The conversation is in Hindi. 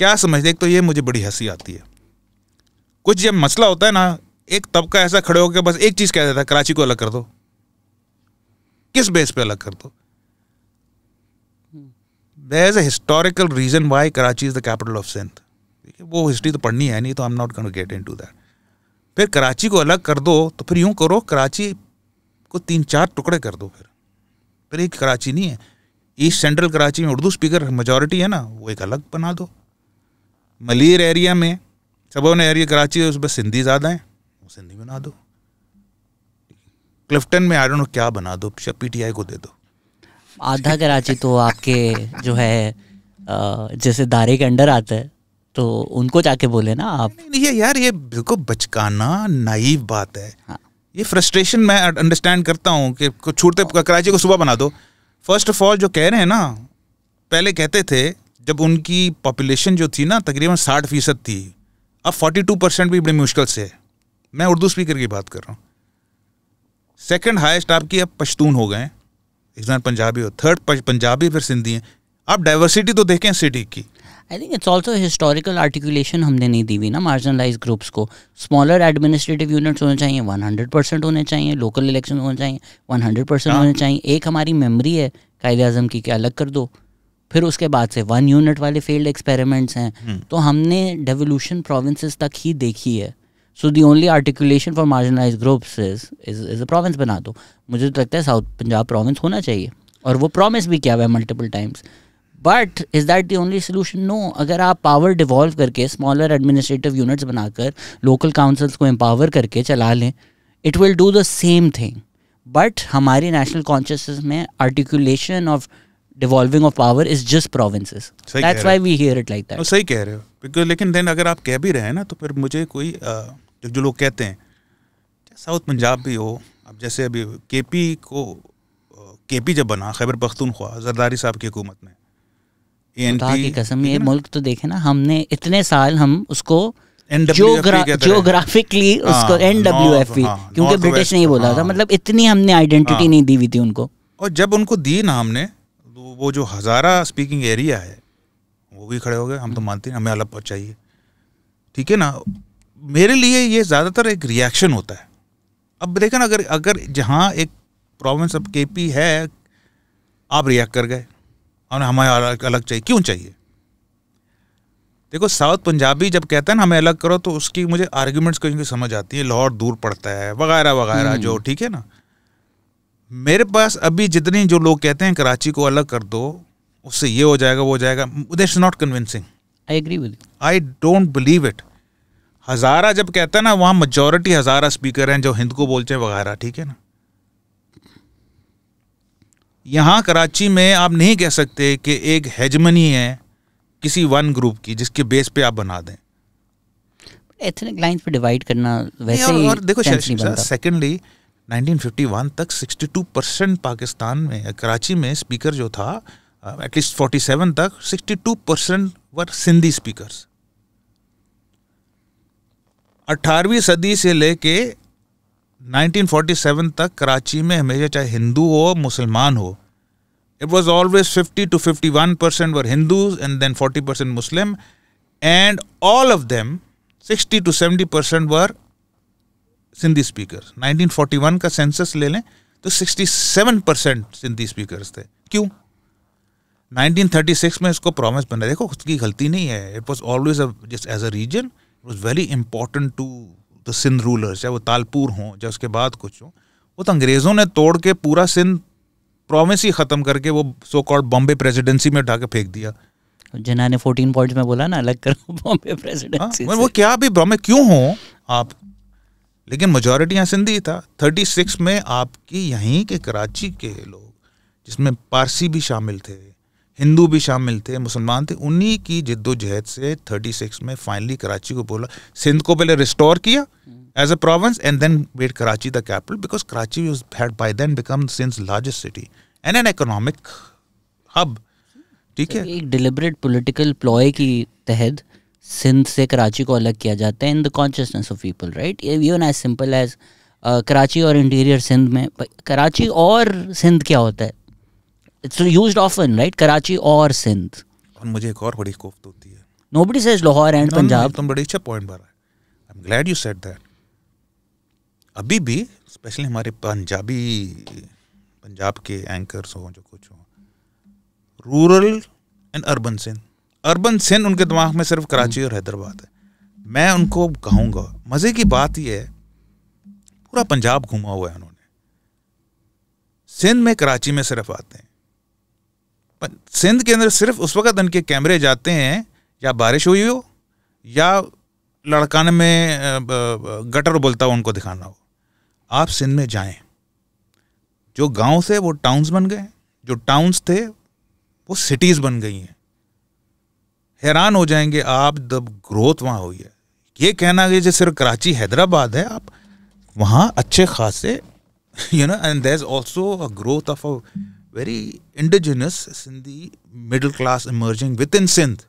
क्या समझते, एक तो ये मुझे बड़ी हंसी आती है, कुछ जब मसला होता है ना, एक तबका ऐसा खड़े होकर बस एक चीज कह देता है, कराची को अलग कर दो। किस बेस पे अलग कर दो? There is a historical reason why Karachi is the capital of Sindh. वो हिस्ट्री तो पढ़नी है नहीं, तो I am not going to get into that. फिर कराची को अलग कर दो तो फिर यूं करो, कराची को 3-4 टुकड़े कर दो, फिर एक कराची नहीं है। ईस्ट सेंट्रल कराची में उर्दू स्पीकर मेजॉरिटी है ना, वो एक अलग बना दो। मलीर एरिया में सबोन एरिया कराची है, उस पर सिंधी ज़्यादा है, वो सिंधी बना दो। क्लिफ्टन में आई डोंट नो क्या बना दो, पीटीआई को दे दो। आधा कराची तो आपके जो है जैसे दायरे के अंडर आता है, तो उनको जाके बोले ना आप। नहीं ये यार, ये बिल्कुल बचकाना नाइव बात है। हाँ। ये फ्रस्ट्रेशन मैं अंडरस्टैंड करता हूँ कि छूटते कराची को सुबह बना दो। फर्स्ट ऑफ ऑल जो कह रहे हैं ना, पहले कहते थे जब उनकी पॉपुलेशन जो थी ना तकरीबन 60% थी, अब 42% भी बड़ी मुश्किल से है। मैं उर्दू स्पीकर की बात कर रहा हूँ। सेकंड हाईएस्ट आपकी अब पश्तून हो गए, इस पंजाबी हो, थर्ड पंजाबी, फिर सिंधी हैं। आप डाइवर्सिटी तो देखें सिटी की। I think it's also historical articulation हमने नहीं दी हुई ना मार्जिनलाइज ग्रुप्स को। स्मॉलर एडमिनिस्ट्रेटिव यूनिट्स होने चाहिए, 100% होने चाहिए। लोकल इलेक्शन होने चाहिए, 100% होने चाहिए। एक हमारी मेमोरी है कायदे आज़म की कि अलग कर दो, फिर उसके बाद से 1 यूनिट वाले फेल्ड एक्सपेरिमेंट्स हैं। तो हमने डेवोल्यूशन प्रोविंसेस तक ही देखी है। So the only articulation for marginalised groups is a province बना दो। मुझे तो लगता है साउथ पंजाब प्रोविंस होना चाहिए, और वो प्रॉमिस भी किया हुआ है multiple times. But is that the only solution? No. अगर आप पावर डिवॉल्व करके स्मॉलर एडमिनिस्ट्रेटिव यूनिट्स बनाकर लोकल काउंसिल्स को एम्पावर करके चला लें, it will do the same thing. But हमारी नेशनल कॉन्शियसनेस में articulation of devolving of power is just provinces. That's why we hear it like that. सही कह रहे हो, बिकॉज लेकिन देन अगर आप कह भी रहे हैं ना, तो फिर मुझे कोई जो लोग कहते हैं साउथ पंजाब भी हो, अब जैसे अभी केपी जब बना, खैबर पख्तूनख्वा, जरदारी साहब की हुकूमत में, खुदा की कसम, ये मुल्क तो देखे ना हमने इतने साल, हम उसको जियोग्राफिकली उसको NWFP, क्योंकि ब्रिटिश नहीं बोला था, मतलब इतनी हमने आइडेंटिटी नहीं दी हुई थी उनको। और जब उनको दी ना हमने, वो जो हज़ारा स्पीकिंग एरिया है वो भी खड़े हो गए, हम तो मानते हैं हमें अलग चाहिए। ठीक है ना, मेरे लिए ये ज़्यादातर एक रिएक्शन होता है। अब देखें ना, अगर जहाँ एक प्रोविंस अब KP है, आप रिएक्ट कर गए और हमें अलग चाहिए, क्यों चाहिए? देखो साउथ पंजाबी जब कहता है ना हमें अलग करो, तो उसकी मुझे आर्ग्यूमेंट्स कहीं समझ आती है, लाहौर दूर पड़ता है वगैरह वगैरह जो, ठीक है ना। मेरे पास अभी जितने जो लोग कहते हैं कराची को अलग कर दो, उससे ये हो जाएगा वो हो जाएगा, that's not convincing. I agree with you, I don't believe it. Hazara जब कहता है ना, वहाँ मेजॉरिटी हज़ारा स्पीकर हैं जो हिंद को बोलते हैं वगैरह, ठीक है ना। यहाँ कराची में आप नहीं कह सकते कि एक हेजमनी है किसी वन ग्रुप की जिसके बेस पे आप बना दें। एथनिक लाइंस पे डिवाइड करना वैसे ही, और देखो सेकेंडली 1951 तक 62% पाकिस्तान में, कराची में स्पीकर जो था, एटलीस्ट 47 तक 62% वर सिंधी स्पीकर्स। 18वीं सदी से लेके 1947 तक कराची में हमेशा, चाहे हिंदू हो मुसलमान हो, it was always 50 to 51% were Hindus and then 40% Muslim, and all of them 60 to 70% were Sindhi speakers. 1941 का सेंसस ले लें तो 67% सिंधी स्पीकर्स थे। क्यों? 1936 में इसको प्रॉमिस बना, देखो उसकी गलती नहीं है, it was always just as a region, it was very important to the Sindh rulers, चाहे वो तालपुर हों, चाहे उसके बाद कुछ हो। वो तो अंग्रेज़ों ने तोड़ के पूरा सिंध प्रॉमिस ही ख़त्म करके वो सो कॉल्ड बॉम्बे प्रेसिडेंसी में उठा के फेंक दिया। जिन्होंने 14 पॉइंट्स में बोला ना अलग करो बॉम्बे प्रेसिडेंसी से। वो क्या भी प्रॉमिस क्यों हो आप, लेकिन मेजॉरिटी यहाँ सिंधी था। 36 में आपकी यहीं के कराची के लोग, जिसमें पारसी भी शामिल थे, हिंदू भी शामिल थे, मुसलमान थे, उन्हीं की जिद्दोजहद से 36 में फाइनली कराची को बोला, सिंध को पहले रिस्टोर किया as a province and then made Karachi the capital, because Karachi had by then become Sindh's largest city and an economic hub. ठीक है, एक deliberate political ploy की तहत सिंध से कराची को अलग किया जाता है in the consciousness of people, right? Even as simple as Karachi और इंटीरियर सिंध में, कराची और सिंध क्या होता है? It's used often, right? Karachi और सिंध। और मुझे एक और बड़ी कोफ्त होती है, Nobody says Lahore and Punjab. तुम बड़ी अच्छा पॉइंट मारा है. I am glad you said that. अभी भी स्पेशली हमारे पंजाब के एंकर्स हो जो कुछ हो, रूरल एंड अर्बन सिंध उनके दिमाग में सिर्फ कराची और हैदराबाद है. मैं उनको कहूँगा, मज़े की बात यह है पूरा पंजाब घूमा हुआ है उन्होंने. सिंध में कराची में सिर्फ आते हैं. सिंध के अंदर सिर्फ उस वक्त उनके कैमरे जाते हैं या बारिश हुई हो या लड़काने में गटर बोलता हो उनको दिखाना हो. आप सिंध में जाएं, जो गांव थे वो टाउन्स बन गए, जो टाउन्स थे वो सिटीज बन गई हैं. हैरान हो जाएंगे आप, द ग्रोथ वहाँ हुई है. ये कहना कि जो सिर्फ कराची हैदराबाद है, आप वहाँ अच्छे खासे and there's also a growth of a very indigenous Sindhi middle class emerging within Sindh.